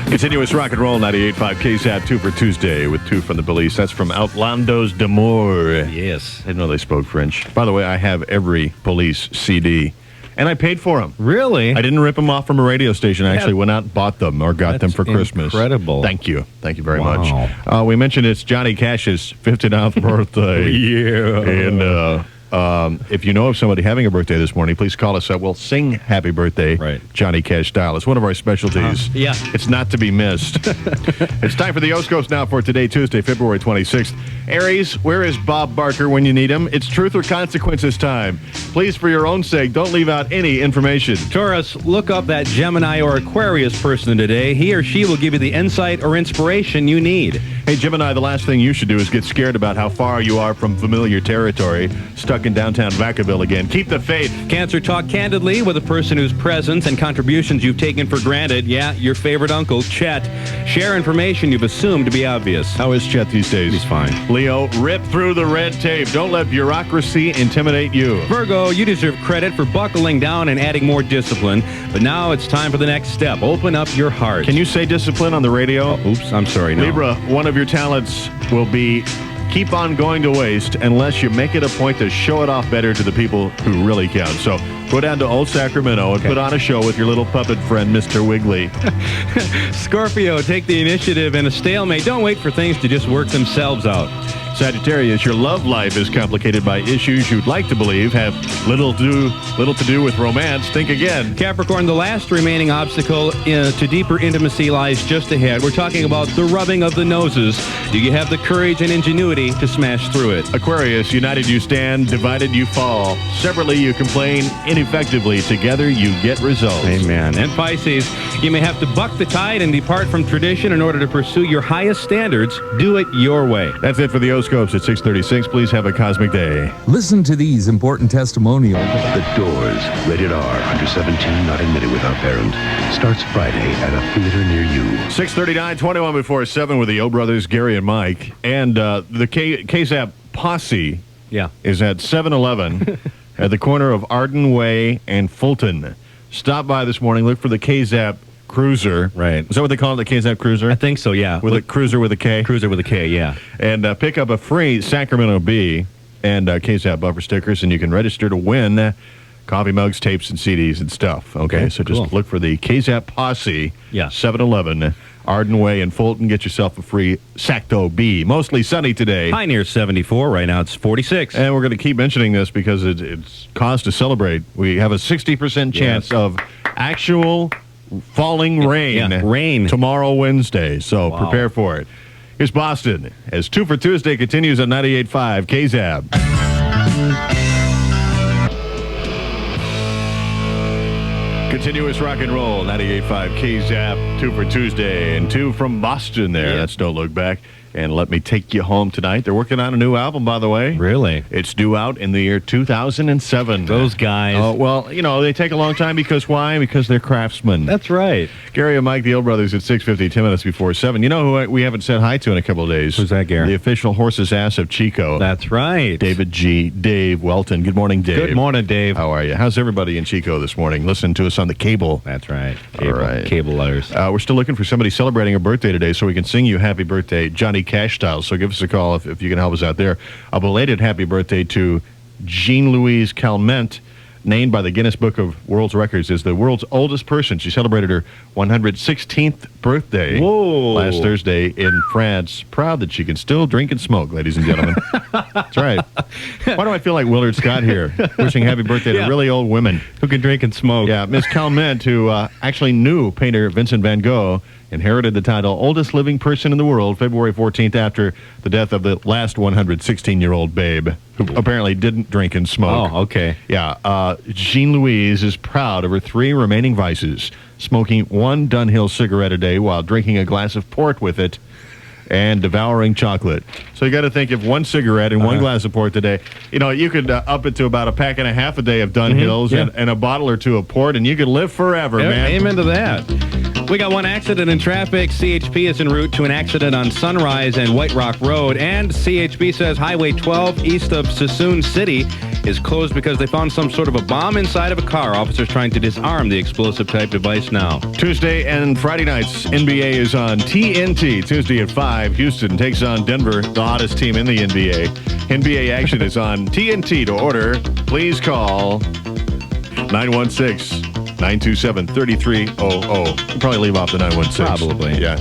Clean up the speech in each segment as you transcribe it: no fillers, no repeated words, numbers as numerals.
Continuous rock and roll, 98.5 KZAP, 2 for Tuesday with 2 from the police. That's from Outlandos d'Amour. Yes. I didn't know they spoke French. By the way, I have every police CD, and I paid for them. Really? I didn't rip them off from a radio station. I actually went out and bought them or got them for Christmas. Incredible. Thank you. Thank you very much. Wow. We mentioned it's Johnny Cash's 59th birthday. Yeah. And if you know of somebody having a birthday this morning, please call us up. We'll sing happy birthday, right. Johnny Cash style. It's one of our specialties. Yeah. It's not to be missed. It's time for the Oscos now for today, Tuesday, February 26th. Aries, where is Bob Barker when you need him? It's truth or consequences time. Please, for your own sake, don't leave out any information. Taurus, look up that Gemini or Aquarius person today. He or she will give you the insight or inspiration you need. Hey, Gemini, the last thing you should do is get scared about how far you are from familiar territory. Stuck in downtown Vacaville again. Keep the faith. Cancer, talk candidly with a person whose presence and contributions you've taken for granted. Yeah, your favorite uncle, Chet. Share information you've assumed to be obvious. How is Chet these days? He's fine. Leo, rip through the red tape. Don't let bureaucracy intimidate you. Virgo, you deserve credit for buckling down and adding more discipline. But now it's time for the next step. Open up your heart. Can you say discipline on the radio? Oh, oops, I'm sorry. No. Libra, one of your talents will be keep on going to waste unless you make it a point to show it off better to the people who really count. So go down to Old Sacramento and put on a show with your little puppet friend, Mr. Wiggly. Scorpio, take the initiative in a stalemate. Don't wait for things to just work themselves out. Sagittarius, your love life is complicated by issues you'd like to believe have little to do with romance. Think again. Capricorn, the last remaining obstacle to deeper intimacy lies just ahead. We're talking about the rubbing of the noses. Do you have the courage and ingenuity to smash through it? Aquarius, united you stand, divided you fall. Separately you complain, ineffectively. Together you get results. Amen. And Pisces, you may have to buck the tide and depart from tradition in order to pursue your highest standards. Do it your way. That's it for the Oscopes at 6:36. Please have a cosmic day. Listen to these important testimonials. The Doors, rated R, under 17, not admitted without parent, starts Friday at a theater near you. 6:39, 21 before 7 with the O Brothers, Gary and Mike. And the KZAP Posse is at 7-Eleven at the corner of Arden Way and Fulton. Stop by this morning. Look for the KZAP Cruiser. Right. Is that what they call it, the KZAP Cruiser? I think so, yeah. With a cruiser with a K? Cruiser with a K, yeah. And pick up a free Sacramento Bee and KZAP bumper stickers, and you can register to win coffee mugs, tapes, and CDs and stuff. Okay, so just look for the KZAP Posse, 7-Eleven, Arden Way and Fulton. Get yourself a free Sacto Bee. Mostly sunny today. High near 74. Right now it's 46. And we're going to keep mentioning this because it's cause to celebrate. We have a 60% chance of actual falling rain tomorrow, Wednesday. So prepare for it. Here's Boston as 2 for Tuesday continues on 98.5 KZAP. Continuous rock and roll, 98.5 KZAP, 2 for Tuesday, and 2 from Boston there. That's Don't Look Back. And Let Me Take You Home Tonight. They're working on a new album, by the way. Really? It's due out in the year 2007. Those guys. Oh, well, you know, they take a long time because why? Because they're craftsmen. That's right. Gary and Mike, the O Brothers, at 6:50, 10 minutes before 7. You know who we haven't said hi to in a couple of days? Who's that, Gary? The official horse's ass of Chico. That's right. Dave Welton. Good morning, Dave. Good morning, Dave. How are you? How's everybody in Chico this morning? Listen to us on the cable. That's right. All right. Cable letters. We're still looking for somebody celebrating a birthday today so we can sing you happy birthday, Johnny Cash style. So give us a call if you can help us out there. A belated happy birthday to Jean-Louise Calment, named by the Guinness Book of World Records as the world's oldest person. She celebrated her 116th birthday last Thursday in France. Proud that she can still drink and smoke, ladies and gentlemen. That's right. Why do I feel like Willard Scott here, wishing happy birthday to really old women who can drink and smoke? Yeah, Miss Calment, who actually knew painter Vincent van Gogh, inherited the title oldest living person in the world February 14th after the death of the last 116-year-old babe, who apparently didn't drink and smoke. Oh, okay. Yeah. Jean-Louise is proud of her 3 remaining vices: smoking 1 Dunhill cigarette a day while drinking a glass of port with it, and devouring chocolate. So you got to think, if 1 cigarette and 1 glass of port a day, you know, you could up it to about a pack and a half a day of Dunhills and a bottle or 2 of port, and you could live forever, man. Amen to that. We got one accident in traffic. CHP is en route to an accident on Sunrise and White Rock Road. And CHP says Highway 12 east of Sassoon City is closed because they found some sort of a bomb inside of a car. Officers trying to disarm the explosive type device now. Tuesday and Friday nights, NBA is on TNT. Tuesday at 5, Houston takes on Denver, the hottest team in the NBA. NBA action is on TNT. To order, please call 916-927-3300. We'll probably leave off the 916. Probably. Yeah.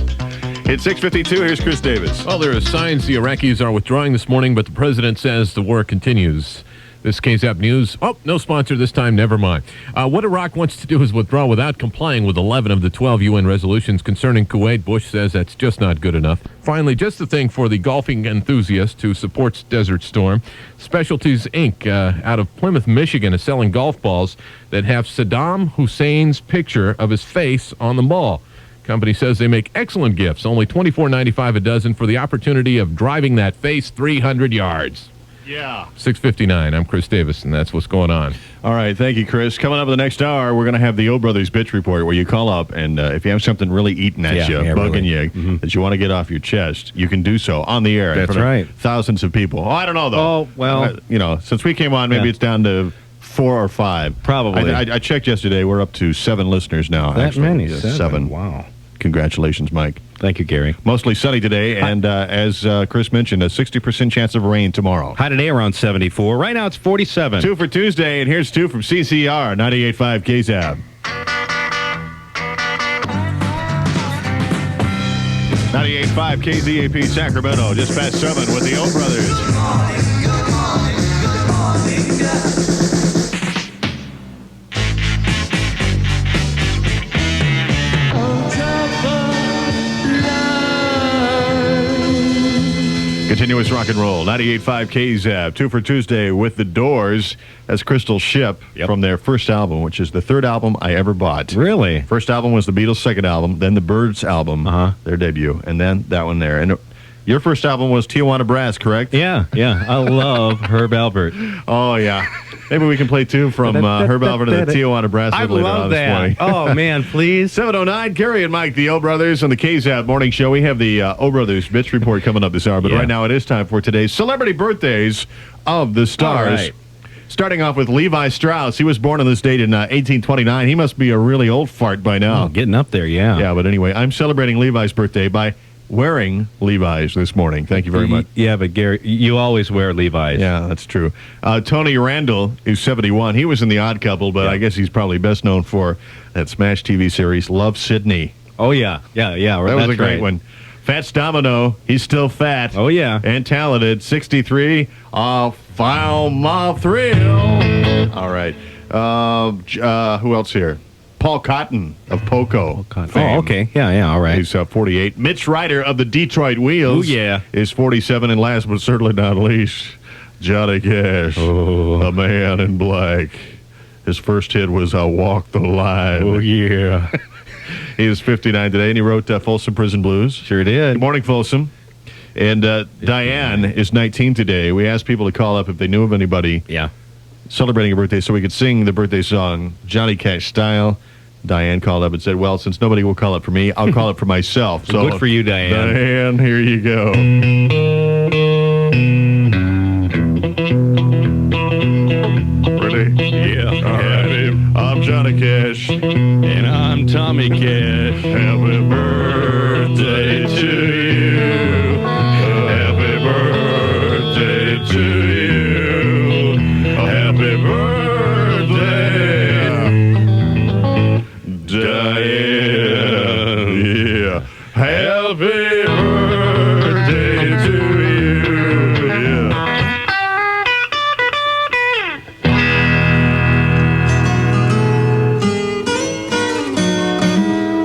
It's 6:52. Here's Chris Davis. Well, there are signs the Iraqis are withdrawing this morning, but the president says the war continues. This KZAP News. Oh, no sponsor this time. Never mind. What Iraq wants to do is withdraw without complying with 11 of the 12 UN resolutions concerning Kuwait. Bush says that's just not good enough. Finally, just the thing for the golfing enthusiast who supports Desert Storm. Specialties Inc. Out of Plymouth, Michigan is selling golf balls that have Saddam Hussein's picture of his face on the ball. Company says they make excellent gifts. Only $24.95 a dozen for the opportunity of driving that face 300 yards. Yeah. 6:59. I'm Chris Davis, and that's what's going on. All right. Thank you, Chris. Coming up in the next hour, we're going to have the O Brothers Bitch Report, where you call up, and if you have something really eating at you, bugging you, that you want to get off your chest, you can do so on the air. That's in front of right. Thousands of people. Oh, I don't know, though. Oh, well. Since we came on, maybe it's down to 4 or 5. Probably. I checked yesterday. We're up to 7 listeners now. That actually. many? Yeah, 7. Wow. Congratulations, Mike. Thank you, Gary. Mostly sunny today, and as Chris mentioned, a 60% chance of rain tomorrow. High today around 74. Right now it's 47. 2 for Tuesday, and here's 2 from CCR, 98.5 KZAP. 98.5 KZAP Sacramento, just past 7 with the O Brothers. Continuous rock and roll, 98.5 KZAP, 2 for Tuesday with the Doors. That's Crystal Ship from their first album, which is the 3rd album I ever bought. Really? First album was the Beatles' second album, then the Byrds album, their debut, and then that one there. And your first album was Tijuana Brass, correct? Yeah. I love Herb Albert. Oh, yeah. Maybe we can play 2 from Herb Albert and the Tijuana Brass. I later love on that. This morning. Oh, man, please. 7:09, Gary and Mike, the O Brothers on the KZAP Morning Show. We have the O Brothers Bitch Report coming up this hour, but right now it is time for today's celebrity birthdays of the stars. All right. Starting off with Levi Strauss. He was born on this date in 1829. He must be a really old fart by now. Getting up there, yeah. Yeah, but anyway, I'm celebrating Levi's birthday by wearing Levi's this morning. Thank you very much. Yeah, but Gary, you always wear Levi's. Yeah, that's true. Tony Randall is 71. He was in The Odd Couple, but I guess he's probably best known for that Smash TV series, Love, Sidney. Oh, yeah. That was a great one. Fats Domino, he's still fat. Oh, yeah. And talented, 63. File my thrill. All right. Who else here? Paul Cotton of Poco. Oh, okay. Yeah, all right. He's 48. Mitch Ryder of the Detroit Wheels is 47. And last but certainly not least, Johnny Cash, the man in black. His first hit was Walk the Line. Oh, yeah. He is 59 today, and he wrote Folsom Prison Blues. Sure did. Good morning, Folsom. And Diane is 19 today. We asked people to call up if they knew of anybody celebrating a birthday so we could sing the birthday song, Johnny Cash style. Diane called up and said, well, since nobody will call it for me, I'll call it for myself. So good for you, Diane. Diane, here you go. Ready? Yeah. All right. I'm Johnny Cash. And I'm Tommy Cash. Happy birthday to you. Happy birthday to you. Happy birthday, Diane. Yeah. Happy birthday to you. Yeah.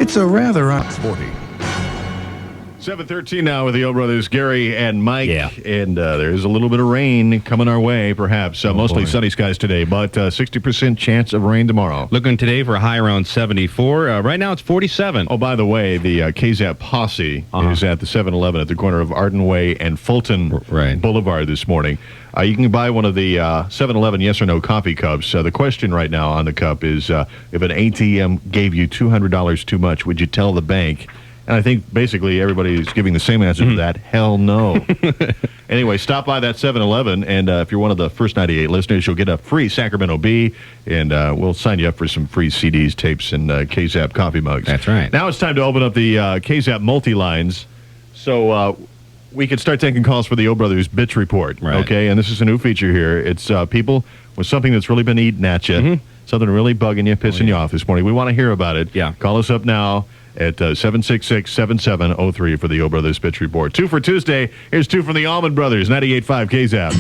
It's a rather sporty. 7:13 now with the O Brothers, Gary and Mike. Yeah. And there's a little bit of rain coming our way, perhaps. Mostly sunny skies today, but 60% chance of rain tomorrow. Looking today for a high around 74. Right now it's 47. Oh, by the way, the KZAP posse is at the 7-Eleven at the corner of Arden Way and Fulton Boulevard this morning. You can buy one of the 7-Eleven yes or no coffee cups. The question right now on the cup is, if an ATM gave you $200 too much, would you tell the bank? And I think basically everybody's giving the same answer to that. Hell no. Anyway, stop by that 7-Eleven, and if you're one of the first 98 listeners, you'll get a free Sacramento Bee, and we'll sign you up for some free CDs, tapes, and KZAP coffee mugs. That's right. Now it's time to open up the KZAP multi-lines, so we can start taking calls for the O Brothers Bitch Report. Right. Okay, and this is a new feature here. It's people with something that's really been eating at you, something really bugging you, pissing you off this morning. We want to hear about it. Yeah. Call us up now at 766-7703 for the O Brothers Bitch Report. 2 for Tuesday. Here's 2 from the Allman Brothers, 98.5 KZAP.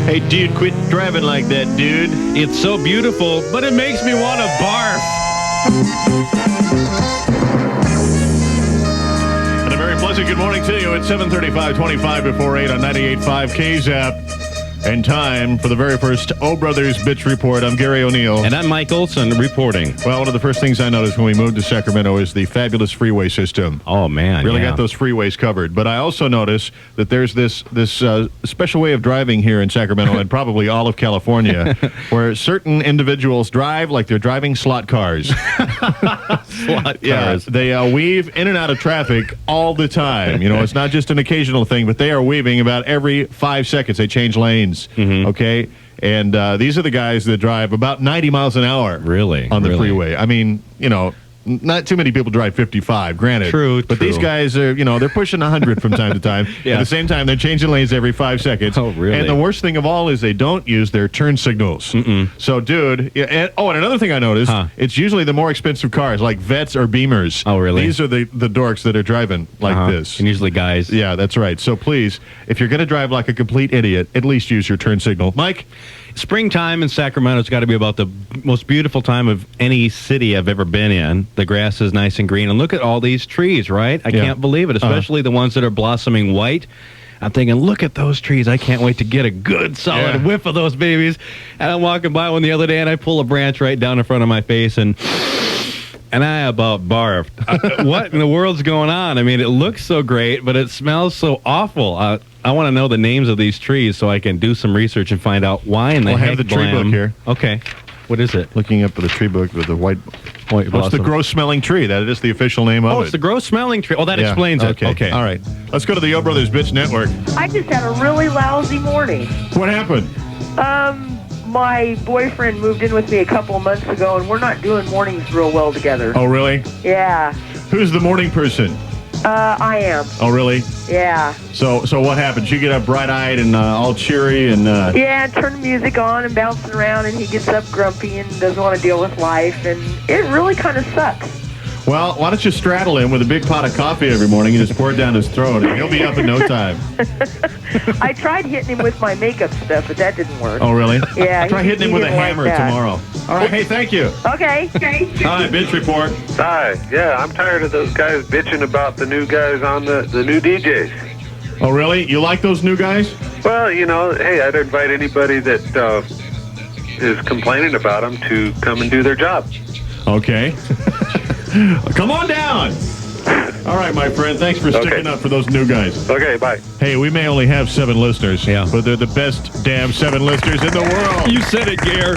Hey, dude, quit driving like that, dude. It's so beautiful, but it makes me want to barf. And a very pleasant good morning to you at 7:35, 25 before 8 on 98.5 KZAP. And time for the very first O Brothers Bitch Report. I'm Gary O'Neill. And I'm Mike Olsen reporting. Well, one of the first things I noticed when we moved to Sacramento is the fabulous freeway system. Oh, man. Really got those freeways covered. But I also noticed that there's this special way of driving here in Sacramento and probably all of California where certain individuals drive like they're driving slot cars. Slot Yeah, cars. they weave in and out of traffic all the time. You know, it's not just an occasional thing, but they are weaving about every 5 seconds. They change lanes. Okay, and these are the guys that drive about 90 miles an hour. Really? On the Really? freeway. I mean, you know, not too many people drive 55, granted. True, But true. these guys are, you know, they're pushing 100 from time to time. Yeah. At the same time, they're changing lanes every 5 seconds. Oh, really? And the worst thing of all is they don't use their turn signals. So, dude, and another thing I noticed, it's usually the more expensive cars, like Vets or Beamers. Oh, really? These are the dorks that are driving like this. And usually guys. Yeah, that's right. So please, if you're going to drive like a complete idiot, at least use your turn signal. Mike? Springtime in Sacramento's got to be about the most beautiful time of any city I've ever been in. The grass is nice and green. And look at all these trees, right? I can't believe it, especially the ones that are blossoming white. I'm thinking, look at those trees. I can't wait to get a good, solid whiff of those babies. And I'm walking by one the other day, and I pull a branch right down in front of my face, and I about barfed. What in the world's going on? I mean, it looks so great, but it smells so awful. I want to know the names of these trees so I can do some research and find out why in the We'll heck have the tree book here. Okay. What is it? Looking up at the tree book with the white What's What's the gross-smelling tree? That is the official name of it. Oh, it's the gross-smelling tree. Oh, that explains it. Okay. All right. Let's go to the O Brothers Bitch Network. I just had a really lousy morning. What happened? My boyfriend moved in with me a couple of months ago, and we're not doing mornings real well together. Oh, really? Yeah. Who's the morning person? I am. Oh, really? Yeah. So what happens? You get up bright-eyed and all cheery and... Yeah, turn the music on and bouncing around, and he gets up grumpy and doesn't want to deal with life, and it really kind of sucks. Well, why don't you straddle him with a big pot of coffee every morning and just pour it down his throat, and he'll be up in no time. I tried hitting him with my makeup stuff, but that didn't work. Oh, really? Yeah. Try hitting him with a hammer tomorrow. All right, hey, thank you. Okay. Hi, Bitch Report. Hi. Yeah, I'm tired of those guys bitching about the new guys on the new DJs. Oh, really? You like those new guys? Well, you know, hey, I'd invite anybody that is complaining about them to come and do their job. Okay. Come on down. All right, my friend. Thanks for sticking up for those new guys. Okay, bye. Hey, we may only have 7 listeners, but they're the best damn 7 listeners in the world. You said it, Gare.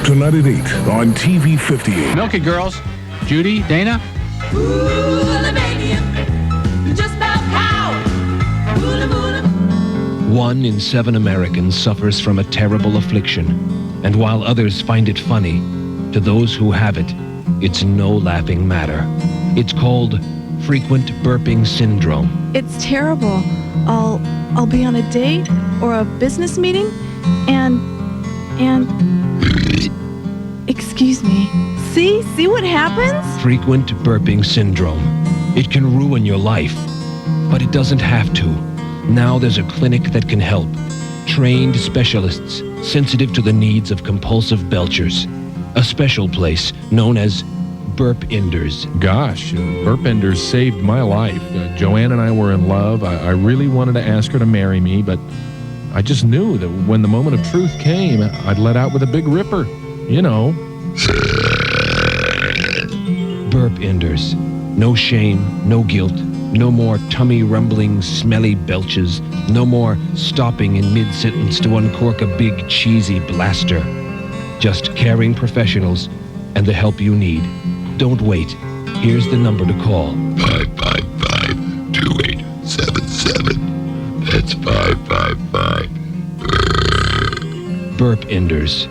Tonight at 8 on TV 58. Milk it, girls. Judy, Dana. One in 7 Americans suffers from a terrible affliction, and while others find it funny, to those who have it, it's no laughing matter. It's called frequent burping syndrome. It's terrible. I'll be on a date or a business meeting and excuse me. See what happens? Frequent burping syndrome. It can ruin your life, but it doesn't have to. Now there's a clinic that can help. Trained specialists sensitive to the needs of compulsive belchers. A special place known as Burp Enders. Gosh, burp enders saved my life. Joanne and I were in love. I really wanted to ask her to marry me, but I just knew that when the moment of truth came, I'd let out with a big ripper. You know. Burp Enders. No shame, no guilt. No more tummy rumbling, smelly belches. No more stopping in mid-sentence to uncork a big, cheesy blaster. Just caring professionals and the help you need. Don't wait. Here's the number to call. 555-2877. That's 555. Burp Enders.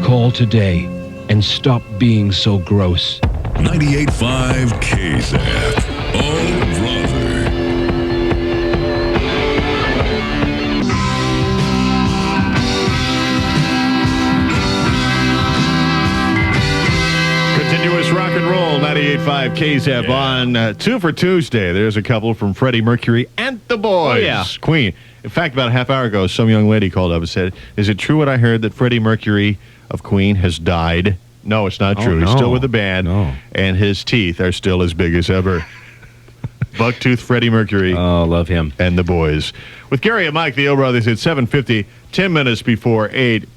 Call today and stop being so gross. 98.5 KZAP. Oh, brother. Continuous rock and roll, 98.5 KZAP on 2 for Tuesday. There's a couple from Freddie Mercury and the Boys. Oh, yeah. Queen. In fact, about a half hour ago, some young lady called up and said, is it true what I heard that Freddie Mercury of Queen has died? No, it's not true. No. He's still with the band, and his teeth are still as big as ever. Bucktooth Freddie Mercury. Oh, love him. And the Boys. With Gary and Mike, the O Brothers, at 7:50, 10 minutes before 8.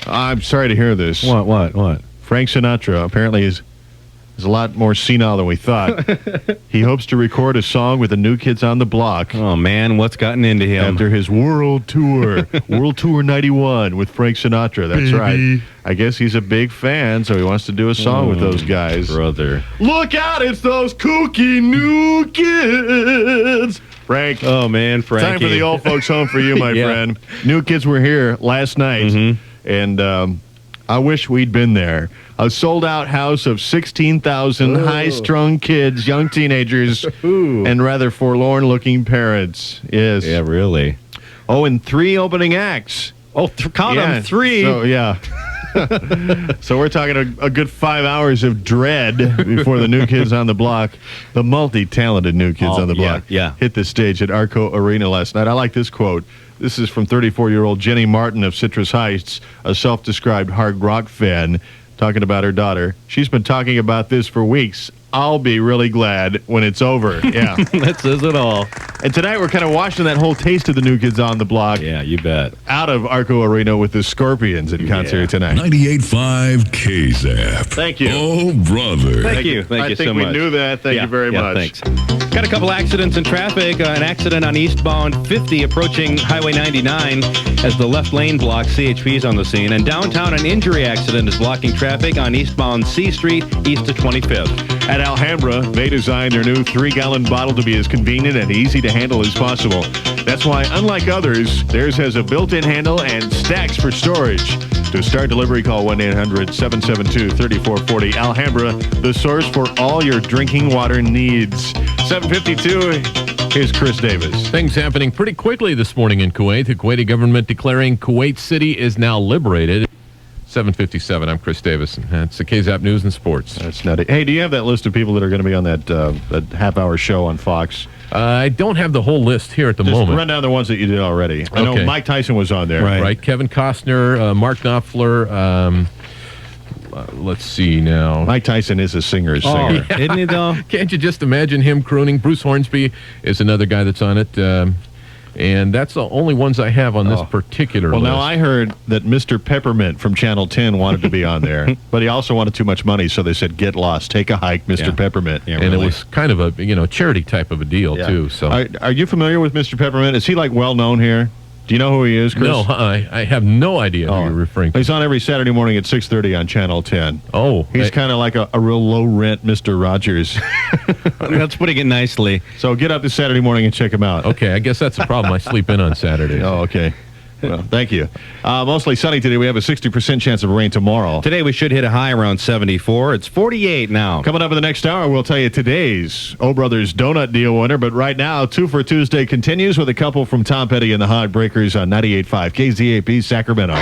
I'm sorry to hear this. What? Frank Sinatra apparently is a lot more senile than we thought. He hopes to record a song with the New Kids on the Block. Oh, man, what's gotten into him? After his world tour, World Tour 91 with Frank Sinatra. That's right. I guess he's a big fan, so he wants to do a song with those guys. Brother. Look out, it's those kooky New Kids. Frank. Oh, man, Frankie. Time for the old folks home for you, my friend. New Kids were here last night, and I wish we'd been there. A sold-out house of 16,000 high-strung kids, young teenagers, and rather forlorn-looking parents. Yes. Yeah, really. Oh, and 3 opening acts. Oh, count them, 3. So, yeah. So we're talking a good 5 hours of dread before the New Kids on the Block, the multi-talented New Kids on the Block, hit the stage at Arco Arena last night. I like this quote. This is from 34-year-old Jenny Martin of Citrus Heights, a self-described hard rock fan, talking about her daughter. She's been talking about this for weeks. I'll be really glad when it's over. Yeah. That says it all. And tonight we're kind of washing that whole taste of the New Kids on the Block. Yeah, you bet. Out of Arco Arena with the Scorpions in concert tonight. 98.5 KZAP. Thank you. Oh, brother. Thank you so much. I think we knew that. Thank you very much. Thanks. Got a couple accidents in traffic. An accident on eastbound 50 approaching Highway 99 as the left lane blocks. CHP is on the scene. And downtown, an injury accident is blocking traffic on eastbound C Street east of 25th. At Alhambra, they designed their new 3-gallon bottle to be as convenient and easy to handle as possible. That's why, unlike others, theirs has a built-in handle and stacks for storage. To start delivery, call 1-800-772-3440. Alhambra, the source for all your drinking water needs. 7:52, here's Chris Davis. Things happening pretty quickly this morning in Kuwait. The Kuwaiti government declaring Kuwait City is now liberated. 7:57. I'm Chris Davis. That's the KZAP News and Sports. That's nutty. Hey, do you have that list of people that are going to be on that half-hour show on Fox? I don't have the whole list here at the moment. Run down the ones that you did already. I know Mike Tyson was on there. Right. Kevin Costner, Mark Knopfler. Let's see now. Mike Tyson is a singer. Yeah. Isn't he, though? Can't you just imagine him crooning? Bruce Hornsby is another guy that's on it. And that's the only ones I have on this particular list. Well, now I heard that Mr. Peppermint from Channel 10 wanted to be on there, but he also wanted too much money, so they said, get lost, take a hike, Mr. Peppermint. Yeah, and it was kind of a charity type of a deal, too. So, Are you familiar with Mr. Peppermint? Is he, well-known here? Do you know who he is, Chris? No, I have no idea who you're referring to. He's on every Saturday morning at 6:30 on Channel 10. Oh. He's kind of like a real low-rent Mr. Rogers. That's putting it nicely. So get up this Saturday morning and check him out. Okay, I guess that's the problem. I sleep in on Saturdays. Oh, okay. Well, thank you. Mostly sunny today. We have a 60% chance of rain tomorrow. Today we should hit a high around 74. It's 48 now. Coming up in the next hour, we'll tell you today's O Brothers Donut Deal winner. But right now, 2 for Tuesday continues with a couple from Tom Petty and the Heartbreakers on 98.5 KZAP Sacramento.